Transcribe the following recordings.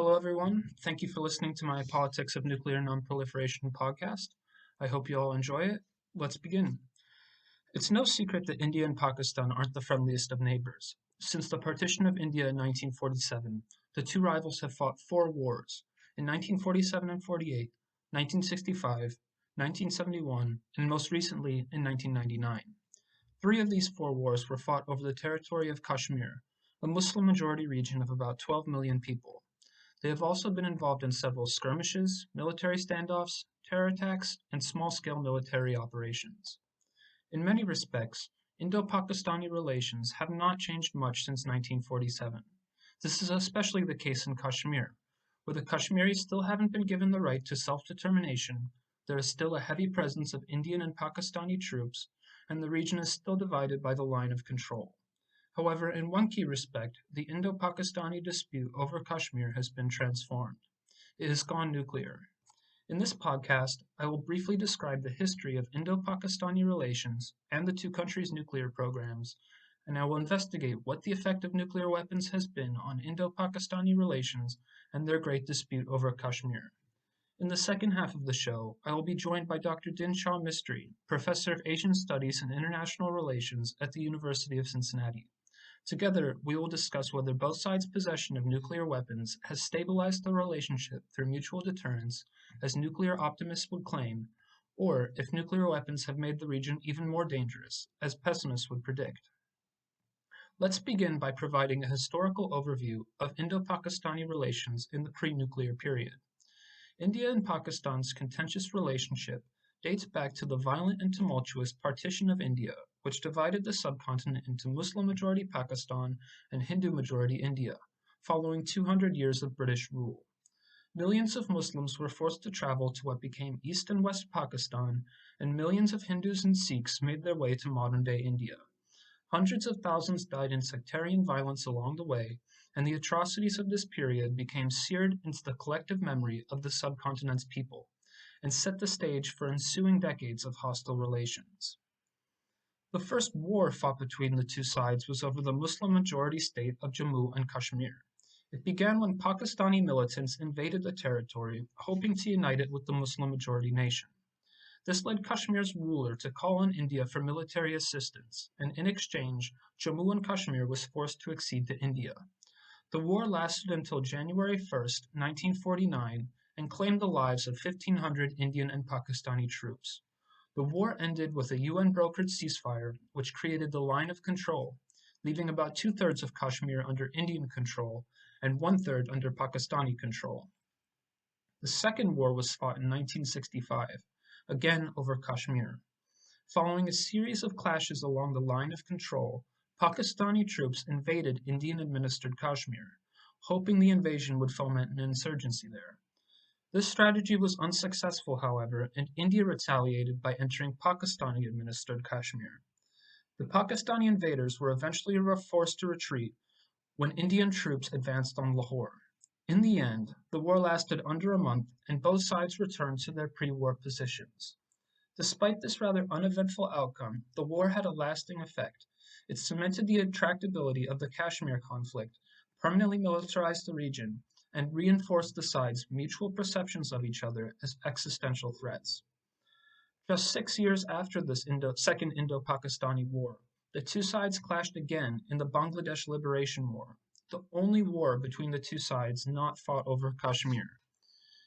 Hello, everyone. Thank you for listening to my Politics of Nuclear Non-Proliferation podcast. I hope you all enjoy it. Let's begin. It's no secret that India and Pakistan aren't the friendliest of neighbors. Since the partition of India in 1947, the two rivals have fought four wars in 1947 and 48, 1965, 1971, and most recently in 1999. Three of these four wars were fought over the territory of Kashmir, a Muslim-majority region of about 12 million people. They have also been involved in several skirmishes, military standoffs, terror attacks, and small-scale military operations. In many respects, Indo-Pakistani relations have not changed much since 1947. This is especially the case in Kashmir, where the Kashmiris still haven't been given the right to self-determination, there is still a heavy presence of Indian and Pakistani troops, and the region is still divided by the line of control. However, in one key respect, the Indo-Pakistani dispute over Kashmir has been transformed. It has gone nuclear. In this podcast, I will briefly describe the history of Indo-Pakistani relations and the two countries' nuclear programs, and I will investigate what the effect of nuclear weapons has been on Indo-Pakistani relations and their great dispute over Kashmir. In the second half of the show, I will be joined by Dr. Dinshaw Mistry, Professor of Asian Studies and International Relations at the University of Cincinnati. Together, we will discuss whether both sides' possession of nuclear weapons has stabilized the relationship through mutual deterrence, as nuclear optimists would claim, or if nuclear weapons have made the region even more dangerous, as pessimists would predict. Let's begin by providing a historical overview of Indo-Pakistani relations in the pre-nuclear period. India and Pakistan's contentious relationship dates back to the violent and tumultuous partition of India, which divided the subcontinent into Muslim-majority Pakistan and Hindu-majority India, following 200 years of British rule. Millions of Muslims were forced to travel to what became East and West Pakistan, and millions of Hindus and Sikhs made their way to modern-day India. Hundreds of thousands died in sectarian violence along the way, and the atrocities of this period became seared into the collective memory of the subcontinent's people, and set the stage for ensuing decades of hostile relations. The first war fought between the two sides was over the Muslim-majority state of Jammu and Kashmir. It began when Pakistani militants invaded the territory, hoping to unite it with the Muslim-majority nation. This led Kashmir's ruler to call on India for military assistance, and in exchange, Jammu and Kashmir was forced to accede to India. The war lasted until January 1st, 1949, and claimed the lives of 1,500 Indian and Pakistani troops. The war ended with a UN-brokered ceasefire, which created the line of control, leaving about two-thirds of Kashmir under Indian control and one-third under Pakistani control. The second war was fought in 1965, again over Kashmir. Following a series of clashes along the line of control, Pakistani troops invaded Indian-administered Kashmir, hoping the invasion would foment an insurgency there. This strategy was unsuccessful, however, and India retaliated by entering Pakistani-administered Kashmir. The Pakistani invaders were eventually forced to retreat when Indian troops advanced on Lahore. In the end, the war lasted under a month, and both sides returned to their pre-war positions. Despite this rather uneventful outcome, the war had a lasting effect. It cemented the intractability of the Kashmir conflict, permanently militarized the region, and reinforced the sides' mutual perceptions of each other as existential threats. Just 6 years after this Second Indo-Pakistani War, the two sides clashed again in the Bangladesh Liberation War, the only war between the two sides not fought over Kashmir.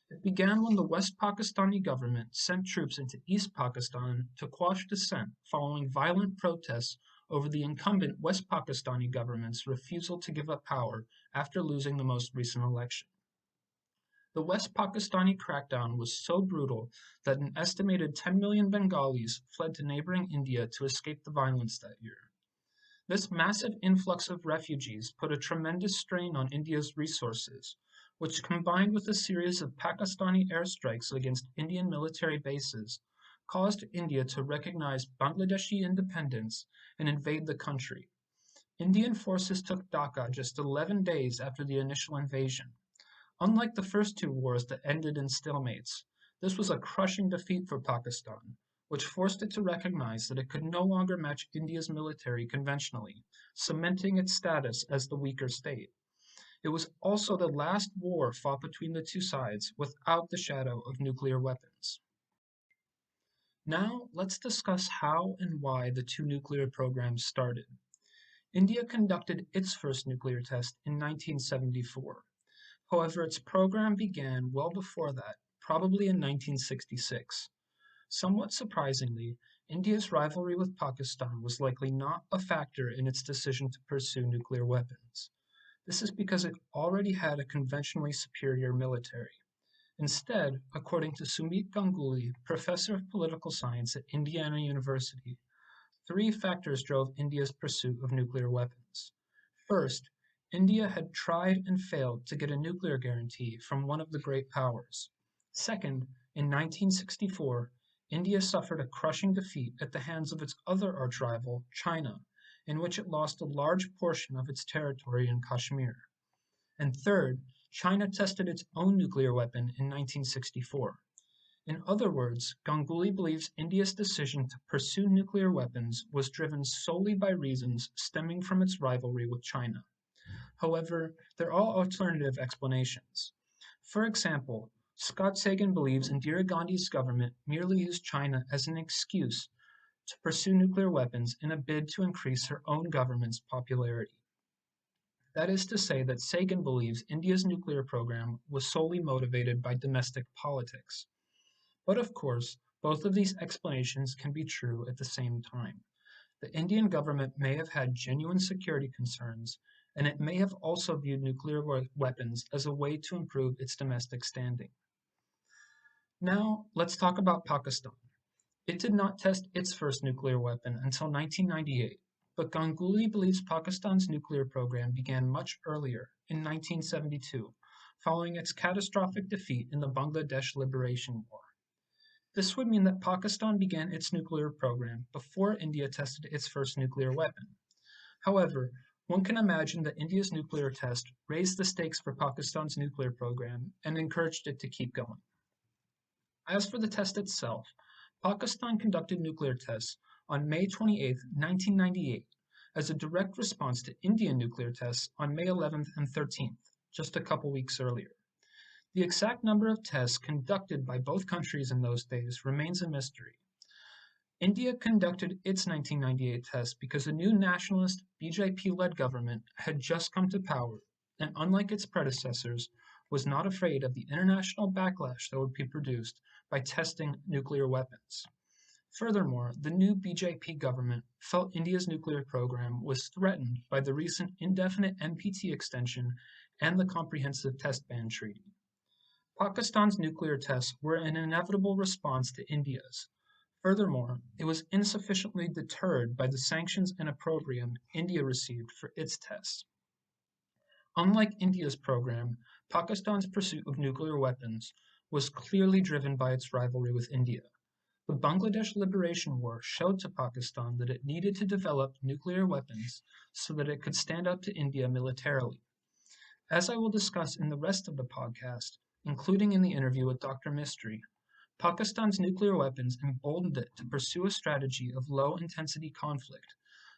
It began when the West Pakistani government sent troops into East Pakistan to quash dissent following violent protests over the incumbent West Pakistani government's refusal to give up power after losing the most recent election. The West Pakistani crackdown was so brutal that an estimated 10 million Bengalis fled to neighboring India to escape the violence that year. This massive influx of refugees put a tremendous strain on India's resources, which combined with a series of Pakistani airstrikes against Indian military bases, caused India to recognize Bangladeshi independence and invade the country. Indian forces took Dhaka just 11 days after the initial invasion. Unlike the first two wars that ended in stalemates, this was a crushing defeat for Pakistan, which forced it to recognize that it could no longer match India's military conventionally, cementing its status as the weaker state. It was also the last war fought between the two sides without the shadow of nuclear weapons. Now, let's discuss how and why the two nuclear programs started. India conducted its first nuclear test in 1974. However, its program began well before that, probably in 1966. Somewhat surprisingly, India's rivalry with Pakistan was likely not a factor in its decision to pursue nuclear weapons. This is because it already had a conventionally superior military. Instead, according to Sumit Ganguly, professor of political science at Indiana University, three factors drove India's pursuit of nuclear weapons. First, India had tried and failed to get a nuclear guarantee from one of the great powers. Second, in 1964, India suffered a crushing defeat at the hands of its other arch-rival, China, in which it lost a large portion of its territory in Kashmir. And third, China tested its own nuclear weapon in 1964. In other words, Ganguly believes India's decision to pursue nuclear weapons was driven solely by reasons stemming from its rivalry with China. However, there are alternative explanations. For example, Scott Sagan believes Indira Gandhi's government merely used China as an excuse to pursue nuclear weapons in a bid to increase her own government's popularity. That is to say that Sagan believes India's nuclear program was solely motivated by domestic politics. But of course, both of these explanations can be true at the same time. The Indian government may have had genuine security concerns, and it may have also viewed nuclear weapons as a way to improve its domestic standing. Now, let's talk about Pakistan. It did not test its first nuclear weapon until 1998, but Ganguly believes Pakistan's nuclear program began much earlier, in 1972, following its catastrophic defeat in the Bangladesh Liberation War. This would mean that Pakistan began its nuclear program before India tested its first nuclear weapon. However, one can imagine that India's nuclear test raised the stakes for Pakistan's nuclear program and encouraged it to keep going. As for the test itself, Pakistan conducted nuclear tests on May 28, 1998, as a direct response to Indian nuclear tests on May 11th and 13th, just a couple weeks earlier. The exact number of tests conducted by both countries in those days remains a mystery. India conducted its 1998 test because a new nationalist BJP-led government had just come to power, and unlike its predecessors, was not afraid of the international backlash that would be produced by testing nuclear weapons. Furthermore, the new BJP government felt India's nuclear program was threatened by the recent indefinite NPT extension and the Comprehensive Test Ban Treaty. Pakistan's nuclear tests were an inevitable response to India's. Furthermore, it was insufficiently deterred by the sanctions and opprobrium India received for its tests. Unlike India's program, Pakistan's pursuit of nuclear weapons was clearly driven by its rivalry with India. The Bangladesh Liberation War showed to Pakistan that it needed to develop nuclear weapons so that it could stand up to India militarily. As I will discuss in the rest of the podcast, including in the interview with Dr. Mistry, Pakistan's nuclear weapons emboldened it to pursue a strategy of low-intensity conflict,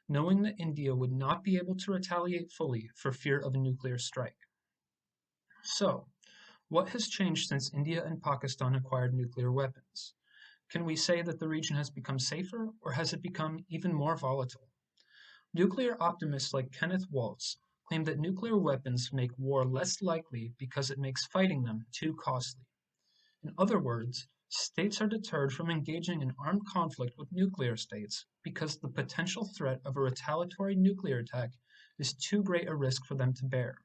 knowing that India would not be able to retaliate fully for fear of a nuclear strike. So, what has changed since India and Pakistan acquired nuclear weapons? Can we say that the region has become safer, or has it become even more volatile? Nuclear optimists like Kenneth Waltz claim that nuclear weapons make war less likely because it makes fighting them too costly. In other words, states are deterred from engaging in armed conflict with nuclear states because the potential threat of a retaliatory nuclear attack is too great a risk for them to bear.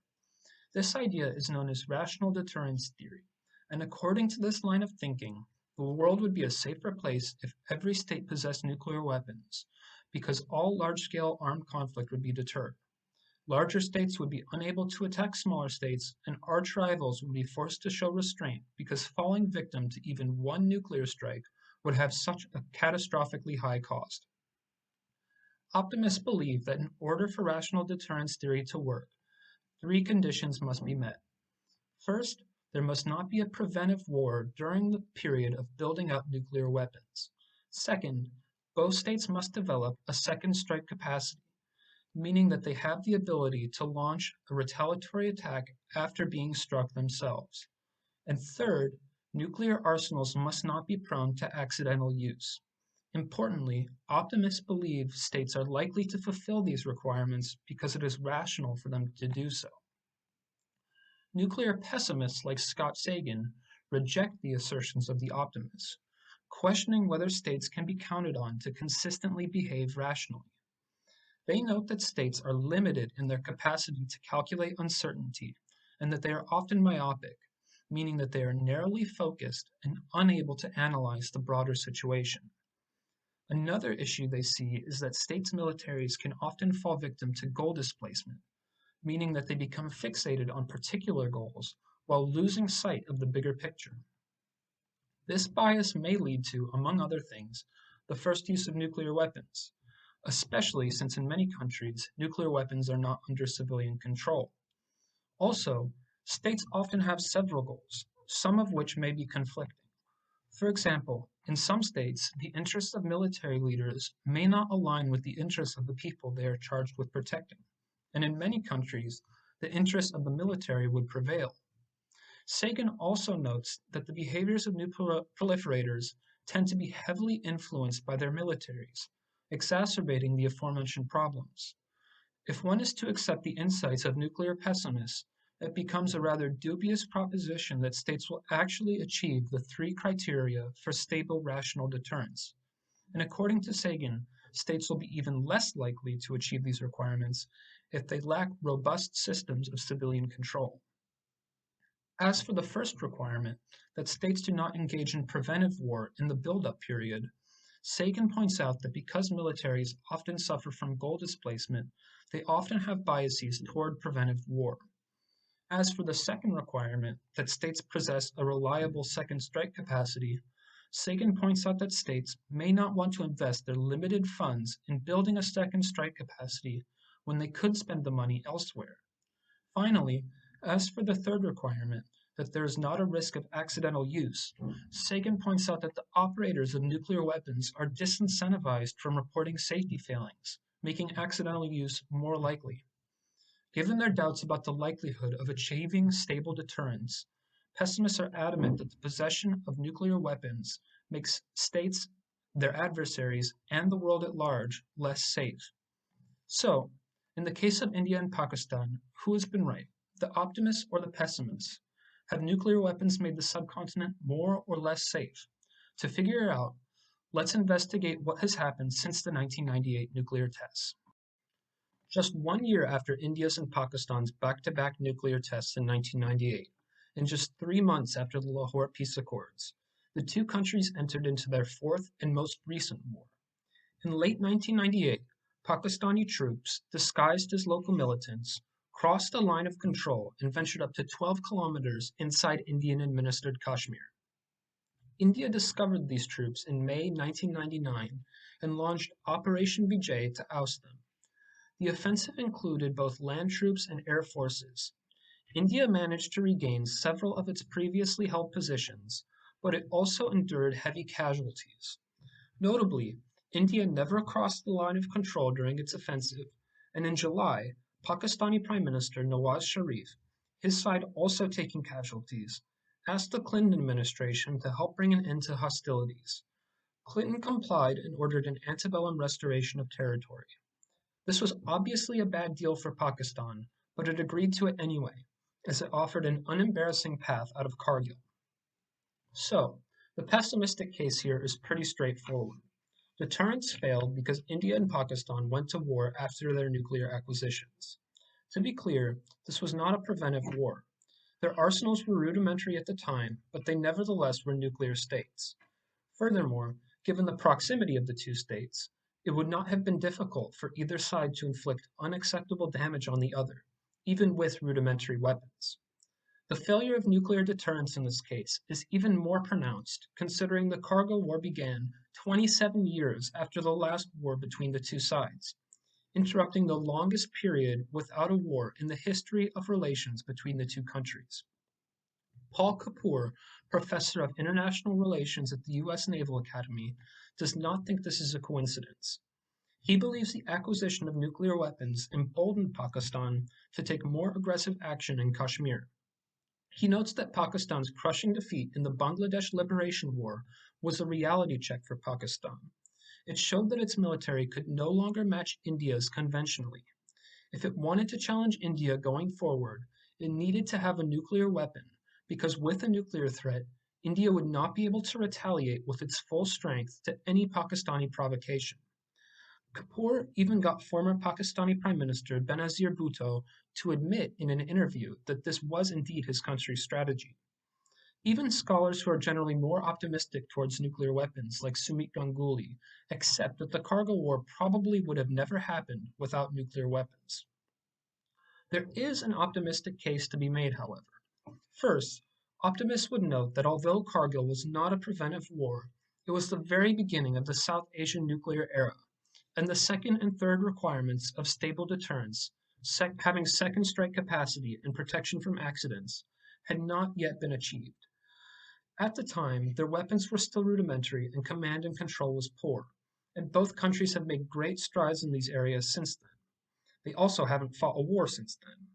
This idea is known as rational deterrence theory, and according to this line of thinking, the world would be a safer place if every state possessed nuclear weapons, because all large-scale armed conflict would be deterred. Larger states would be unable to attack smaller states, and arch rivals would be forced to show restraint because falling victim to even one nuclear strike would have such a catastrophically high cost. Optimists believe that in order for rational deterrence theory to work, three conditions must be met. First, there must not be a preventive war during the period of building up nuclear weapons. Second, both states must develop a second strike capacity. meaning that they have the ability to launch a retaliatory attack after being struck themselves. And third, nuclear arsenals must not be prone to accidental use. Importantly, optimists believe states are likely to fulfill these requirements because it is rational for them to do so. Nuclear pessimists like Scott Sagan reject the assertions of the optimists, questioning whether states can be counted on to consistently behave rationally. They note that states are limited in their capacity to calculate uncertainty and that they are often myopic, meaning that they are narrowly focused and unable to analyze the broader situation. Another issue they see is that states' militaries can often fall victim to goal displacement, meaning that they become fixated on particular goals while losing sight of the bigger picture. This bias may lead to, among other things, the first use of nuclear weapons, especially since in many countries, nuclear weapons are not under civilian control. Also, states often have several goals, some of which may be conflicting. For example, in some states, the interests of military leaders may not align with the interests of the people they are charged with protecting, and in many countries, the interests of the military would prevail. Sagan also notes that the behaviors of new proliferators tend to be heavily influenced by their militaries, exacerbating the aforementioned problems. If one is to accept the insights of nuclear pessimists, it becomes a rather dubious proposition that states will actually achieve the three criteria for stable rational deterrence. And according to Sagan, states will be even less likely to achieve these requirements if they lack robust systems of civilian control. As for the first requirement, that states do not engage in preventive war in the build-up period, Sagan points out that because militaries often suffer from goal displacement, they often have biases toward preventive war. As for the second requirement, that states possess a reliable second strike capacity, Sagan points out that states may not want to invest their limited funds in building a second strike capacity when they could spend the money elsewhere. Finally, as for the third requirement, that there is not a risk of accidental use, Sagan points out that the operators of nuclear weapons are disincentivized from reporting safety failings, making accidental use more likely. Given their doubts about the likelihood of achieving stable deterrence, pessimists are adamant that the possession of nuclear weapons makes states, their adversaries, and the world at large less safe. So, in the case of India and Pakistan, who has been right, the optimists or the pessimists? Have nuclear weapons made the subcontinent more or less safe? To figure it out, let's investigate what has happened since the 1998 nuclear tests. Just 1 year after India's and Pakistan's back-to-back nuclear tests in 1998, and just 3 months after the Lahore Peace Accords, the two countries entered into their fourth and most recent war. In late 1998, Pakistani troops, disguised as local militants, crossed a line of control and ventured up to 12 kilometers inside Indian-administered Kashmir. India discovered these troops in May 1999 and launched Operation Vijay to oust them. The offensive included both land troops and air forces. India managed to regain several of its previously held positions, but it also endured heavy casualties. Notably, India never crossed the line of control during its offensive, and in July, Pakistani Prime Minister Nawaz Sharif, his side also taking casualties, asked the Clinton administration to help bring an end to hostilities. Clinton complied and ordered an antebellum restoration of territory. This was obviously a bad deal for Pakistan, but it agreed to it anyway, as it offered an unembarrassing path out of Kargil. So, the pessimistic case here is pretty straightforward. Deterrence failed because India and Pakistan went to war after their nuclear acquisitions. To be clear, this was not a preventive war. Their arsenals were rudimentary at the time, but they nevertheless were nuclear states. Furthermore, given the proximity of the two states, it would not have been difficult for either side to inflict unacceptable damage on the other, even with rudimentary weapons. The failure of nuclear deterrence in this case is even more pronounced, considering the Kargil War began 27 years after the last war between the two sides, interrupting the longest period without a war in the history of relations between the two countries. Paul Kapoor, professor of international relations at the U.S. Naval Academy, does not think this is a coincidence. He believes the acquisition of nuclear weapons emboldened Pakistan to take more aggressive action in Kashmir. He notes that Pakistan's crushing defeat in the Bangladesh Liberation War was a reality check for Pakistan. It showed that its military could no longer match India's conventionally. If it wanted to challenge India going forward, it needed to have a nuclear weapon, because with a nuclear threat, India would not be able to retaliate with its full strength to any Pakistani provocation. Kapoor even got former Pakistani Prime Minister Benazir Bhutto to admit in an interview that this was indeed his country's strategy. Even scholars who are generally more optimistic towards nuclear weapons, like Sumit Ganguly, accept that the Kargil War probably would have never happened without nuclear weapons. There is an optimistic case to be made, however. First, optimists would note that although Kargil was not a preventive war, it was the very beginning of the South Asian nuclear era, and the second and third requirements of stable deterrence, having second strike capacity and protection from accidents, had not yet been achieved. At the time, their weapons were still rudimentary and command and control was poor, and both countries have made great strides in these areas since then. They also haven't fought a war since then.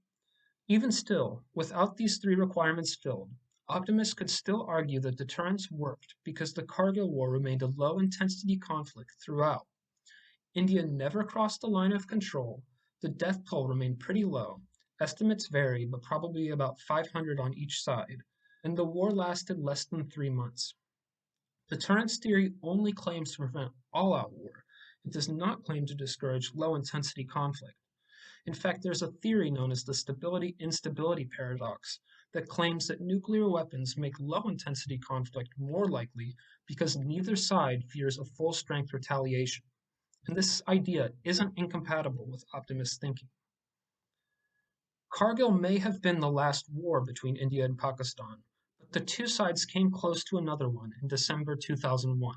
Even still, without these three requirements filled, optimists could still argue that deterrence worked because the Kargil War remained a low-intensity conflict throughout. India never crossed the line of control, the death toll remained pretty low, estimates vary but probably about 500 on each side, and the war lasted less than 3 months. Deterrence theory only claims to prevent all-out war. It does not claim to discourage low-intensity conflict. In fact, there's a theory known as the stability-instability paradox that claims that nuclear weapons make low-intensity conflict more likely because neither side fears a full-strength retaliation. And this idea isn't incompatible with optimist thinking. Kargil may have been the last war between India and Pakistan, but the two sides came close to another one in December 2001.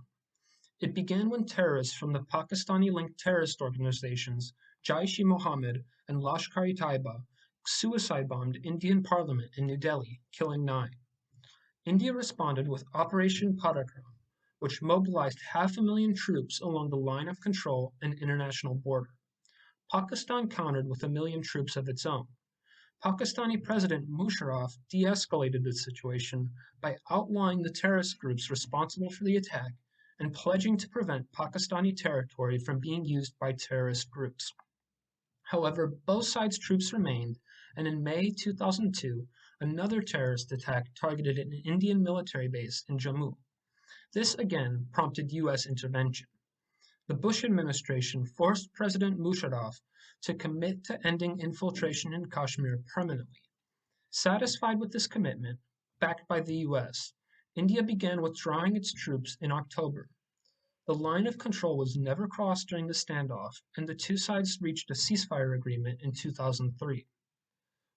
It began when terrorists from the Pakistani-linked terrorist organizations Jaish-e-Mohammed and Lashkar-e-Taiba suicide-bombed Indian parliament in New Delhi, killing 9. India responded with Operation Parakram, which mobilized 500,000 troops along the line of control and international border. Pakistan countered with 1,000,000 troops of its own. Pakistani President Musharraf de-escalated the situation by outlawing the terrorist groups responsible for the attack and pledging to prevent Pakistani territory from being used by terrorist groups. However, both sides' troops remained, and in May 2002, another terrorist attack targeted an Indian military base in Jammu. This again prompted U.S. intervention. The Bush administration forced President Musharraf to commit to ending infiltration in Kashmir permanently. Satisfied with this commitment, backed by the U.S., India began withdrawing its troops in October. The line of control was never crossed during the standoff, and the two sides reached a ceasefire agreement in 2003.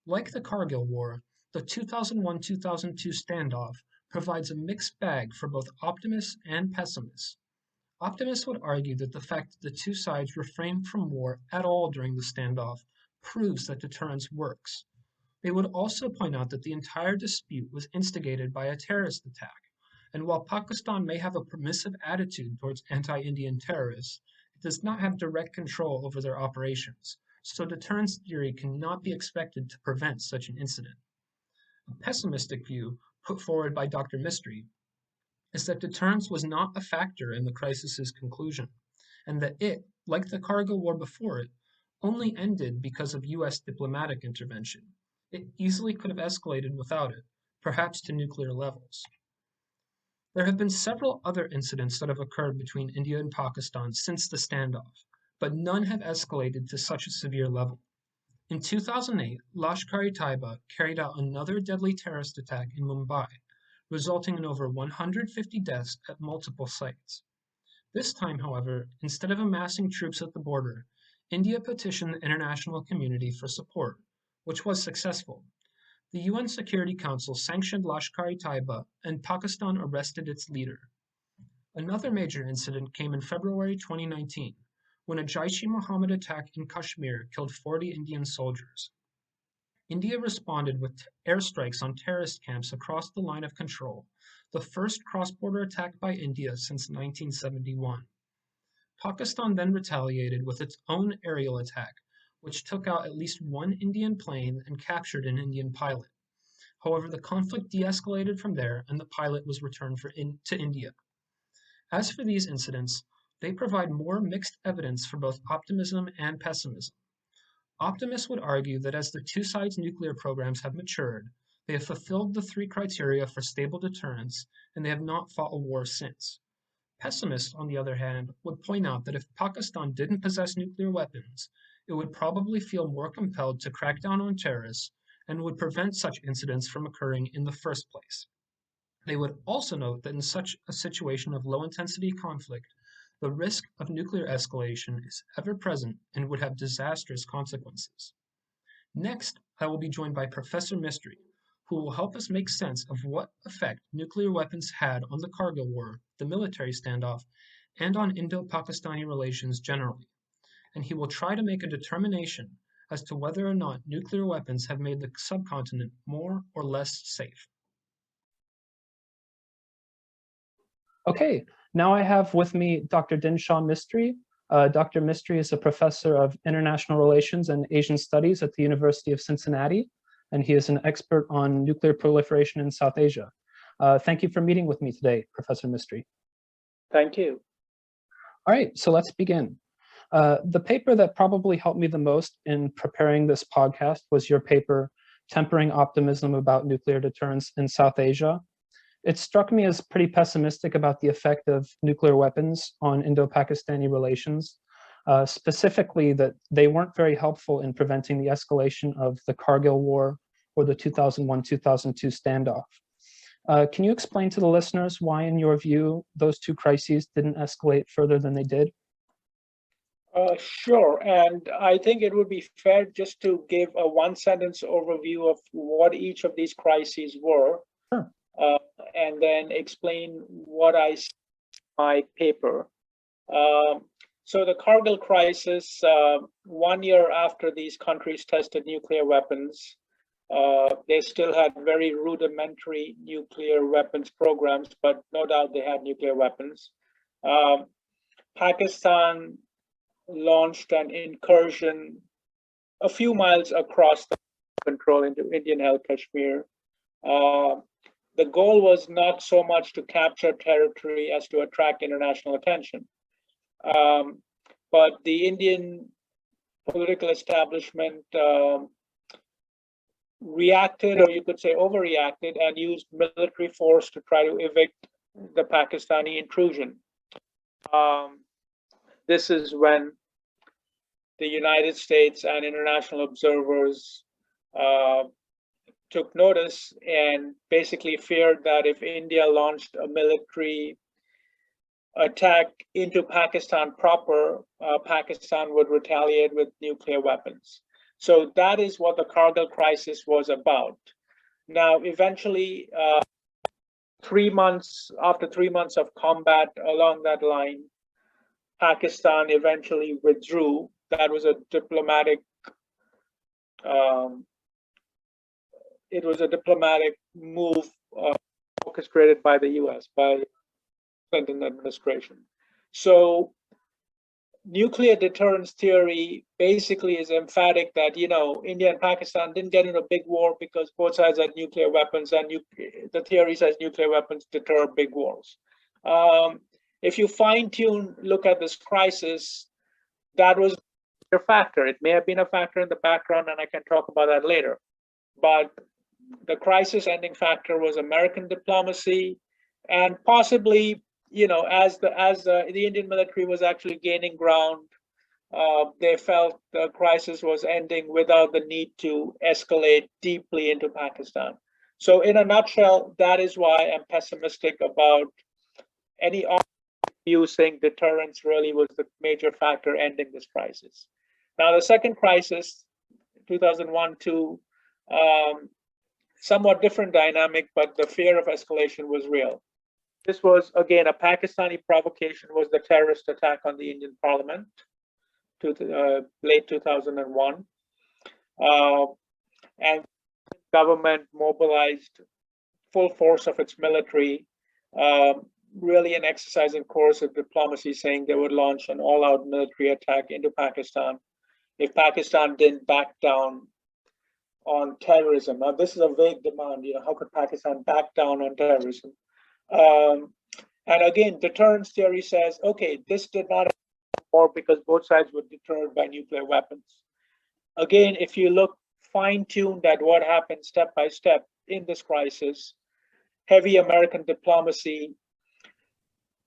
Like the Kargil War, the 2001-2002 standoff provides a mixed bag for both optimists and pessimists. Optimists would argue that the fact that the two sides refrained from war at all during the standoff proves that deterrence works. They would also point out that the entire dispute was instigated by a terrorist attack, and while Pakistan may have a permissive attitude towards anti-Indian terrorists, it does not have direct control over their operations, so deterrence theory cannot be expected to prevent such an incident. A pessimistic view, put forward by Dr. Mistry, is that deterrence was not a factor in the crisis's conclusion, and that it, like the Kargil War before it, only ended because of U.S. diplomatic intervention. It easily could have escalated without it, perhaps to nuclear levels. There have been several other incidents that have occurred between India and Pakistan since the standoff, but none have escalated to such a severe level. In 2008, Lashkar-e-Taiba carried out another deadly terrorist attack in Mumbai, resulting in over 150 deaths at multiple sites. This time, however, instead of amassing troops at the border, India petitioned the international community for support, which was successful. The UN Security Council sanctioned Lashkar-e-Taiba, and Pakistan arrested its leader. Another major incident came in February 2019, when a Jaish-e-Mohammed attack in Kashmir killed 40 Indian soldiers. India responded with airstrikes on terrorist camps across the line of control, the first cross-border attack by India since 1971. Pakistan then retaliated with its own aerial attack, which took out at least one Indian plane and captured an Indian pilot. However, the conflict de-escalated from there and the pilot was returned to India. As for these incidents, they provide more mixed evidence for both optimism and pessimism. Optimists would argue that as the two sides' nuclear programs have matured, they have fulfilled the three criteria for stable deterrence, and they have not fought a war since. Pessimists, on the other hand, would point out that if Pakistan didn't possess nuclear weapons, it would probably feel more compelled to crack down on terrorists and would prevent such incidents from occurring in the first place. They would also note that in such a situation of low-intensity conflict, the risk of nuclear escalation is ever present and would have disastrous consequences. Next, I will be joined by Professor Mistry, who will help us make sense of what effect nuclear weapons had on the Kargil War, the military standoff, and on Indo-Pakistani relations generally. And he will try to make a determination as to whether or not nuclear weapons have made the subcontinent more or less safe. Okay, now I have with me Dr. Dinshaw Mistry. Dr. Mistry is a professor of international relations and Asian studies at the University of Cincinnati, and he is an expert on nuclear proliferation in South Asia. Thank you for meeting with me today, Professor Mistry. Thank you. All right, so let's begin. The paper that probably helped me the most in preparing this podcast was your paper, Tempering Optimism About Nuclear Deterrence in South Asia. It struck me as pretty pessimistic about the effect of nuclear weapons on Indo-Pakistani relations, specifically that they weren't very helpful in preventing the escalation of the Kargil War or the 2001-2002 standoff. Can you explain to the listeners why, in your view, those two crises didn't escalate further than they did? Sure, and I think it would be fair just to give a one-sentence overview of what each of these crises were. Sure. And then explain what I see in my paper. So the Kargil crisis, 1 year after these countries tested nuclear weapons, they still had very rudimentary nuclear weapons programs, but no doubt they had nuclear weapons. Pakistan launched an incursion a few miles across the control into Indian-held Kashmir. The goal was not so much to capture territory as to attract international attention. But the Indian political establishment reacted, or you could say overreacted, and used military force to try to evict the Pakistani intrusion. This is when the United States and international observers took notice and basically feared that if India launched a military attack into Pakistan proper, Pakistan would retaliate with nuclear weapons. So that is what the Kargil crisis was about. Now, eventually, 3 months, after 3 months of combat along that line, Pakistan eventually withdrew. That was a diplomatic move orchestrated by the US, by the Clinton administration. So nuclear deterrence theory basically is emphatic that, India and Pakistan didn't get in a big war because both sides had nuclear weapons, and the theory says nuclear weapons deter big wars. If you fine-tune look at this crisis, that was a factor. It may have been a factor in the background, and I can talk about that later. But the crisis ending factor was American diplomacy, and possibly, as the Indian military was actually gaining ground, they felt the crisis was ending without the need to escalate deeply into Pakistan. So in a nutshell, that is why I'm pessimistic about any view saying deterrence really was the major factor ending this crisis. Now, the second crisis, 2001-2, somewhat different dynamic, but the fear of escalation was real. This was, again, a Pakistani provocation, was the terrorist attack on the Indian parliament, late 2001. And government mobilized full force of its military really an exercise in coercive diplomacy, saying they would launch an all-out military attack into Pakistan if Pakistan didn't back down on terrorism. Now, this is a vague demand. How could Pakistan back down on terrorism? And again, deterrence theory says, okay, this did not happen more because both sides were deterred by nuclear weapons. Again, if you look fine-tuned at what happened step by step in this crisis, heavy American diplomacy,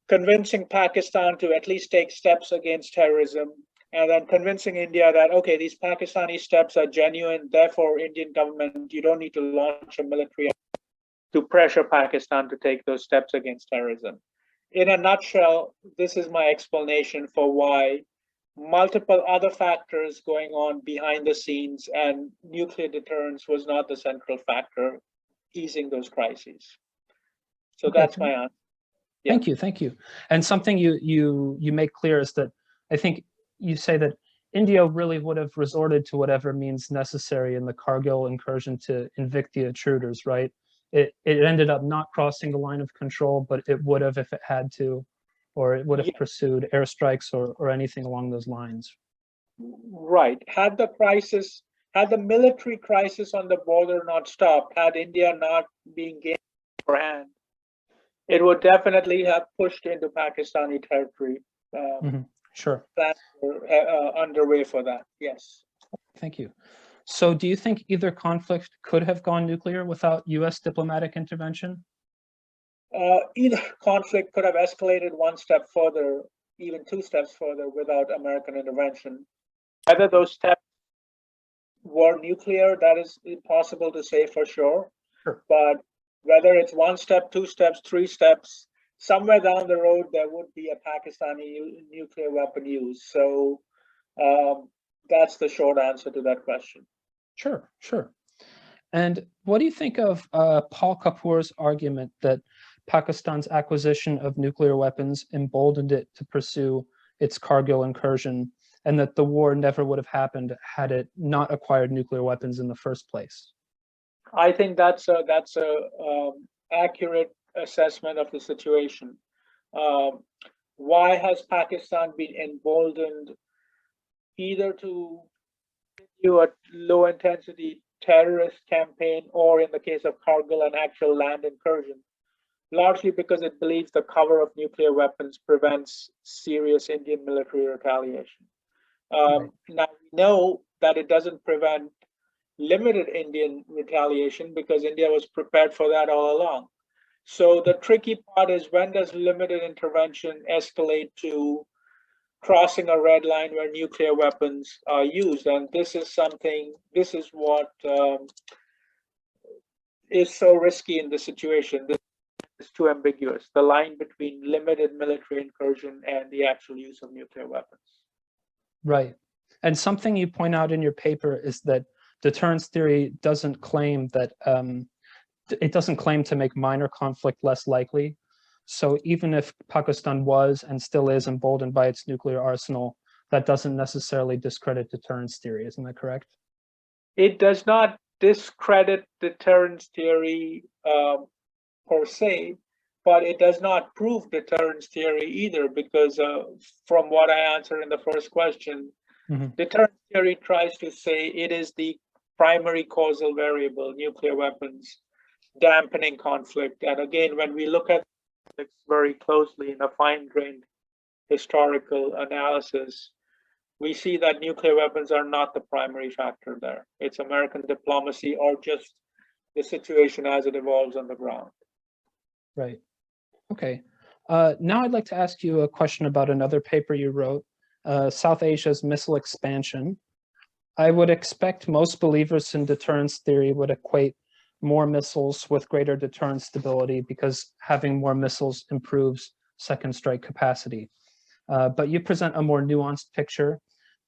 convincing Pakistan to at least take steps against terrorism, and then convincing India that, okay, these Pakistani steps are genuine, therefore, Indian government, you don't need to launch a military to pressure Pakistan to take those steps against terrorism. In a nutshell, this is my explanation for why multiple other factors going on behind the scenes and nuclear deterrence was not the central factor easing those crises. So Okay, that's my answer. Yeah. Thank you. And something you make clear is that I think you say that India really would have resorted to whatever means necessary in the Kargil incursion to evict the intruders, right? It ended up not crossing the line of control, but it would have if it had to, or it would have pursued airstrikes or anything along those lines. Right. Had the military crisis on the border not stopped, had India not been gained upper hand, it would definitely have pushed into Pakistani territory. Sure. Plans were underway for that. Yes. Thank you. So do you think either conflict could have gone nuclear without US diplomatic intervention? Either conflict could have escalated one step further, even two steps further, without American intervention. Whether those steps were nuclear, that is impossible to say for sure. But whether it's one step, two steps, three steps, somewhere down the road, there would be a Pakistani nuclear weapon use. So that's the short answer to that question. Sure. And what do you think of Paul Kapoor's argument that Pakistan's acquisition of nuclear weapons emboldened it to pursue its Kargil incursion, and that the war never would have happened had it not acquired nuclear weapons in the first place? I think that's a accurate assessment of the situation. Why has Pakistan been emboldened either to continue a low intensity terrorist campaign, or in the case of Kargil, an actual land incursion? Largely because it believes the cover of nuclear weapons prevents serious Indian military retaliation. Now, we know that it doesn't prevent limited Indian retaliation because India was prepared for that all along. So the tricky part is, when does limited intervention escalate to crossing a red line where nuclear weapons are used? And this is what is so risky in this situation. This is too ambiguous, the line between limited military incursion and the actual use of nuclear weapons. Right. And something you point out in your paper is that deterrence theory doesn't claim that it doesn't claim to make minor conflict less likely. So even if Pakistan was and still is emboldened by its nuclear arsenal, that doesn't necessarily discredit deterrence theory. Isn't that correct? It does not discredit deterrence theory per se, but it does not prove deterrence theory either, because from what I answered in the first question, deterrence theory tries to say it is the primary causal variable, nuclear weapons, dampening conflict. And again, when we look at this very closely in a fine-grained historical analysis, we see that nuclear weapons are not the primary factor there. It's American diplomacy, or just the situation as it evolves on the ground. Right. Okay. Now I'd like to ask you a question about another paper you wrote, South Asia's missile expansion. I would expect most believers in deterrence theory would equate more missiles with greater deterrence stability, because having more missiles improves second strike capacity. But you present a more nuanced picture.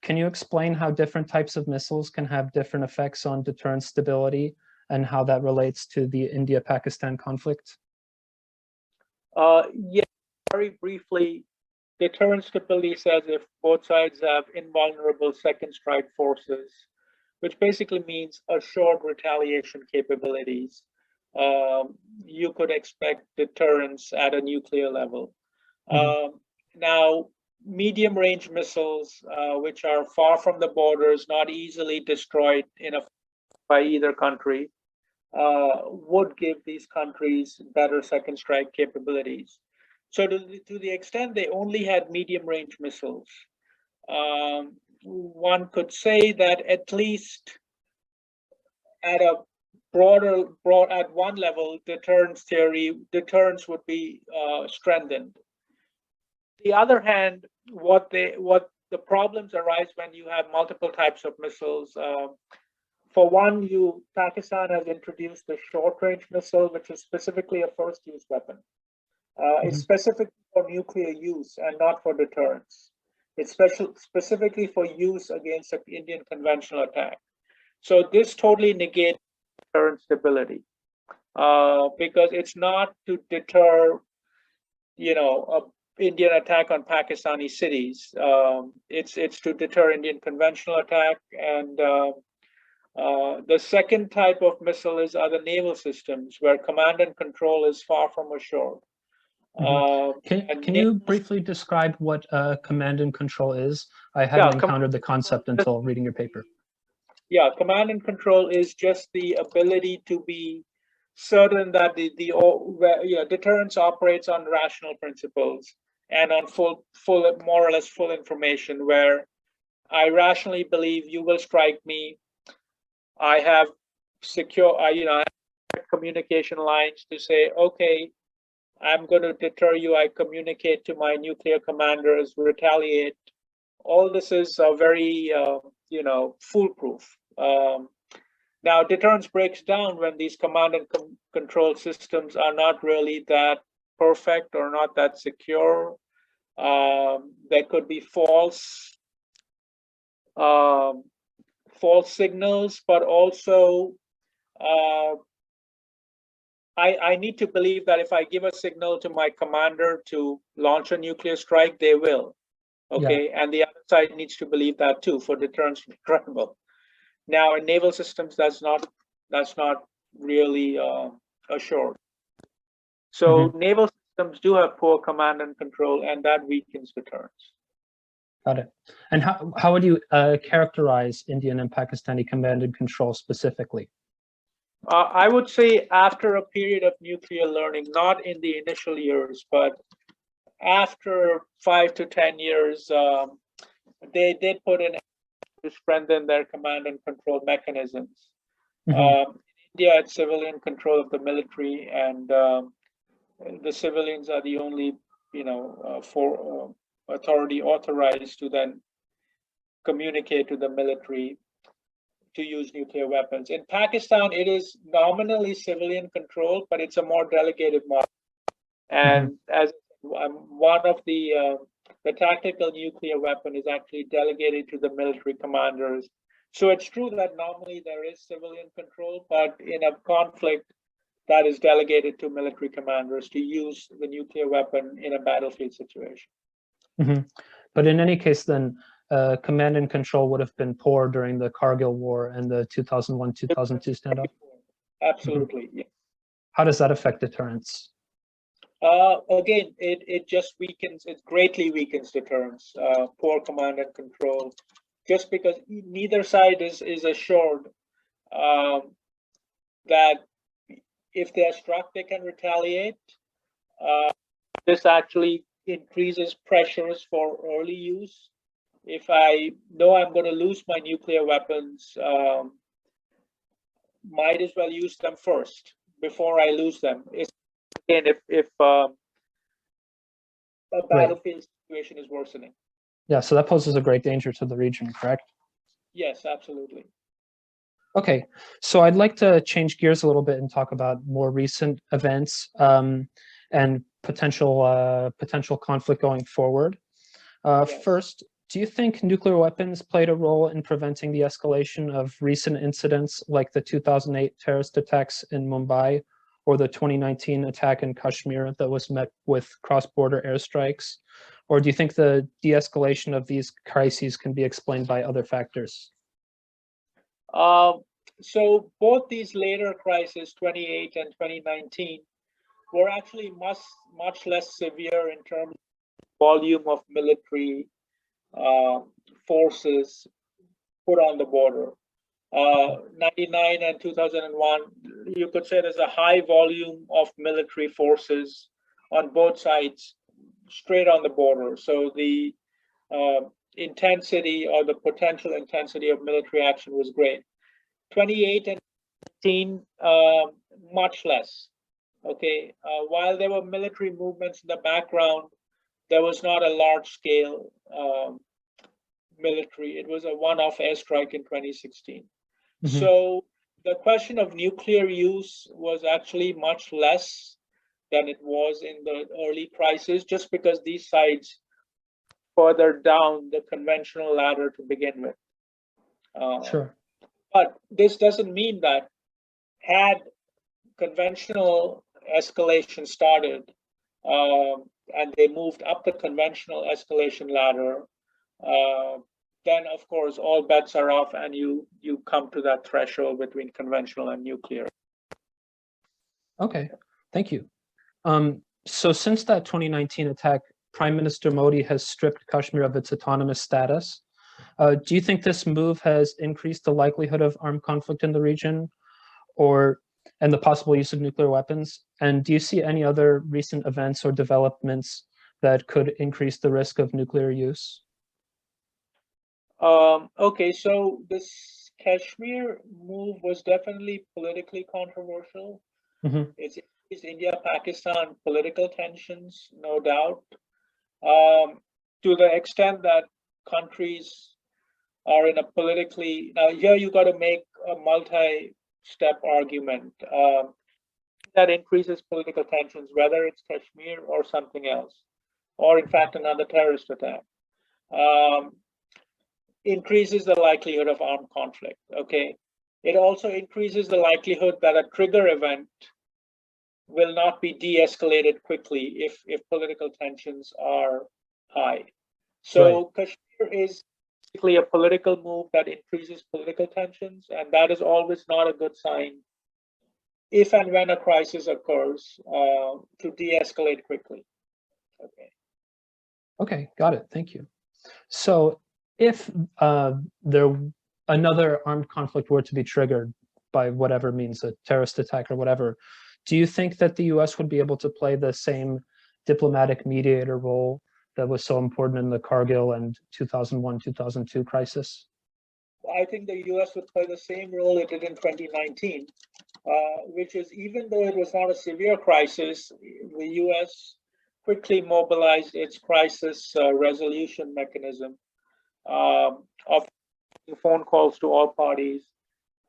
Can you explain how different types of missiles can have different effects on deterrence stability, and how that relates to the India-Pakistan conflict? Yeah, very briefly, deterrence stability says if both sides have invulnerable second strike forces, which basically means assured retaliation capabilities, you could expect deterrence at a nuclear level. Mhm. Now, medium-range missiles, which are far from the borders, not easily destroyed by either country, would give these countries better second strike capabilities. So to the extent they only had medium-range missiles, one could say that at least at a at one level, deterrence would be strengthened. The other hand, what the problems arise when you have multiple types of missiles. For one, Pakistan has introduced a short-range missile, which is specifically a first-use weapon. It's specific for nuclear use and not for deterrence. It's specifically for use against an Indian conventional attack. So this totally negates deterrent stability, because it's not to deter, an Indian attack on Pakistani cities. It's to deter Indian conventional attack. And the second type of missile are the naval systems, where command and control is far from assured. Can you briefly describe what command and control is? I hadn't encountered the concept until reading your paper. Yeah, command and control is just the ability to be certain that deterrence operates on rational principles and on more or less full information, where I rationally believe you will strike me. I have I have communication lines to say, okay, I'm going to deter you. I communicate to my nuclear commanders, retaliate. All this is very, foolproof. Now, deterrence breaks down when these command and control systems are not really that perfect or not that secure. There could be false signals, but also I need to believe that if I give a signal to my commander to launch a nuclear strike, they will. Okay, yeah. And the other side needs to believe that too for deterrence to be credible. Now, in naval systems, that's not really assured. So naval systems do have poor command and control, and that weakens deterrence. Got it. And how would you characterize Indian and Pakistani command and control specifically? I would say after a period of nuclear learning, not in the initial years, but after 5 to 10 years, they did put in to strengthen their command and control mechanisms. In India, it's civilian control of the military, and the civilians are the only, authority authorized to then communicate to the military to use nuclear weapons. In Pakistan, it is nominally civilian control, but it's a more delegated model. And as one of the tactical nuclear weapon is actually delegated to the military commanders. So it's true that normally there is civilian control, but in a conflict, that is delegated to military commanders to use the nuclear weapon in a battlefield situation. But in any case, then command and control would have been poor during the Kargil War and the 2001-2002 standoff? Absolutely, yes. How does that affect deterrence? Again, it just greatly weakens deterrence, poor command and control, just because neither side is assured that if they are struck, they can retaliate. This actually increases pressures for early use. If I know I'm going to lose my nuclear weapons, might as well use them first before I lose them. Again, if a battlefield situation is worsening. Yeah, so that poses a great danger to the region, correct? Yes, absolutely. Okay, so I'd like to change gears a little bit and talk about more recent events and potential conflict going forward. Yes. First, do you think nuclear weapons played a role in preventing the escalation of recent incidents like the 2008 terrorist attacks in Mumbai or the 2019 attack in Kashmir that was met with cross-border airstrikes? Or do you think the de-escalation of these crises can be explained by other factors? So both these later crises, 2008 and 2019, were actually much less severe in terms of volume of military forces put on the border. 99 and 2001, you could say there's a high volume of military forces on both sides, straight on the border. So the intensity or the potential intensity of military action was great. 28 and 19, much less. Okay, while there were military movements in the background, there was not a large scale military. It was a one-off airstrike in 2016. Mm-hmm. So the question of nuclear use was actually much less than it was in the early crisis, just because these sides further down the conventional ladder to begin with. Sure. But this doesn't mean that had conventional escalation started and they moved up the conventional escalation ladder, then of course all bets are off and you come to that threshold between conventional and nuclear. Okay, thank you. So since that 2019 attack, Prime Minister Modi has stripped Kashmir of its autonomous status. Do you think this move has increased the likelihood of armed conflict in the region and the possible use of nuclear weapons? And do you see any other recent events or developments that could increase the risk of nuclear use? Okay, so this Kashmir move was definitely politically controversial. Mm-hmm. It's India-Pakistan political tensions, no doubt. To the extent that countries are in a politically, now here you got to make a multi-step argument that increases political tensions, whether it's Kashmir or something else, or in fact another terrorist attack. Increases the likelihood of armed conflict, okay? It also increases the likelihood that a trigger event will not be de-escalated quickly if political tensions are high. So right. Kashmir is basically a political move that increases political tensions, and that is always not a good sign if and when a crisis occurs to de-escalate quickly. Okay, got it, thank you. So if another armed conflict were to be triggered by whatever means, a terrorist attack or whatever, do you think that the US would be able to play the same diplomatic mediator role that was so important in the Kargil and 2001-2002 crisis? I think the US would play the same role it did in 2019, which is, even though it was not a severe crisis, the US quickly mobilized its crisis resolution mechanism of phone calls to all parties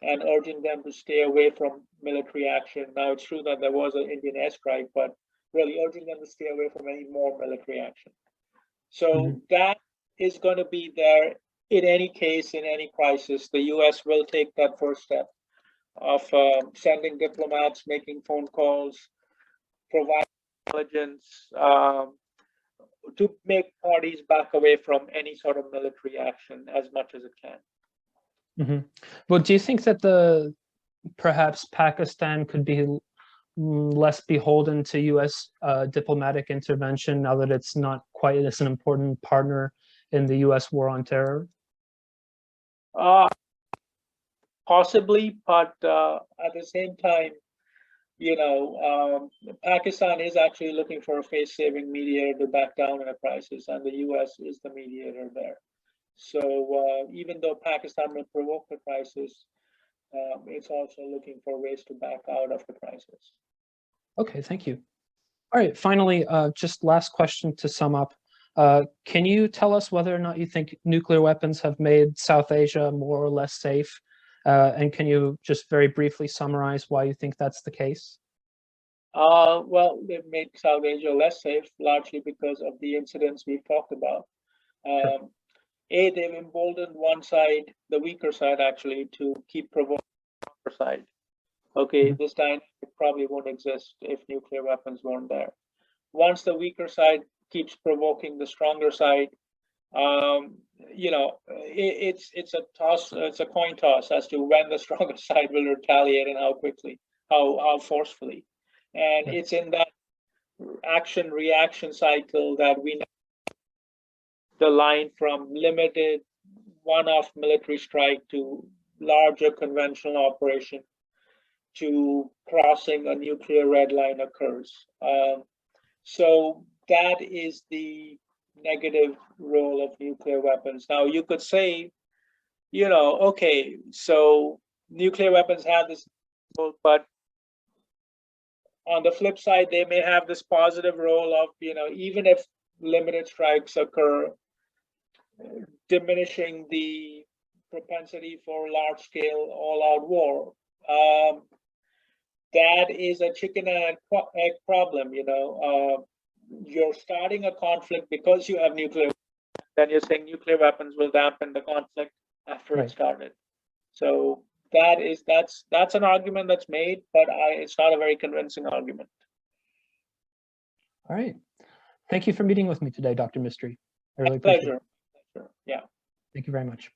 and urging them to stay away from military action. Now, it's true that there was an Indian airstrike, but really urging them to stay away from any more military action. So that is going to be there in any case, in any crisis. The US will take that first step of sending diplomats, making phone calls, providing intelligence, to make parties back away from any sort of military action as much as it can. Well, do you think that perhaps Pakistan could be less beholden to US diplomatic intervention now that it's not quite as an important partner in the US war on terror? Possibly, but at the same time, Pakistan is actually looking for a face-saving mediator to back down in a crisis, and the US is the mediator there. So even though Pakistan may provoke the crisis, it's also looking for ways to back out of the crisis. Okay, thank you. All right, finally, just last question to sum up. Can you tell us whether or not you think nuclear weapons have made South Asia more or less safe? And can you just very briefly summarize why you think that's the case? Well, they've made South Asia less safe, largely because of the incidents we've talked about. Sure. They've emboldened one side, the weaker side actually, to keep provoking the stronger side. Okay, this dynamic probably won't exist if nuclear weapons weren't there. Once the weaker side keeps provoking the stronger side, it's a toss, it's a coin toss as to when the stronger side will retaliate and how quickly, how forcefully. And it's in that action-reaction cycle that we know the line from limited one-off military strike to larger conventional operation to crossing a nuclear red line occurs. So that is the negative role of nuclear weapons. Now you could say, okay, so nuclear weapons have this role, but on the flip side, they may have this positive role of, even if limited strikes occur, diminishing the propensity for large-scale all-out war. That is a chicken and egg problem. You're starting a conflict because you have nuclear. Then you're saying nuclear weapons will dampen the conflict after it started. So that's an argument that's made, but it's not a very convincing argument. All right. Thank you for meeting with me today, Dr. Mistry. I really appreciate it. Pleasure. Yeah. Thank you very much.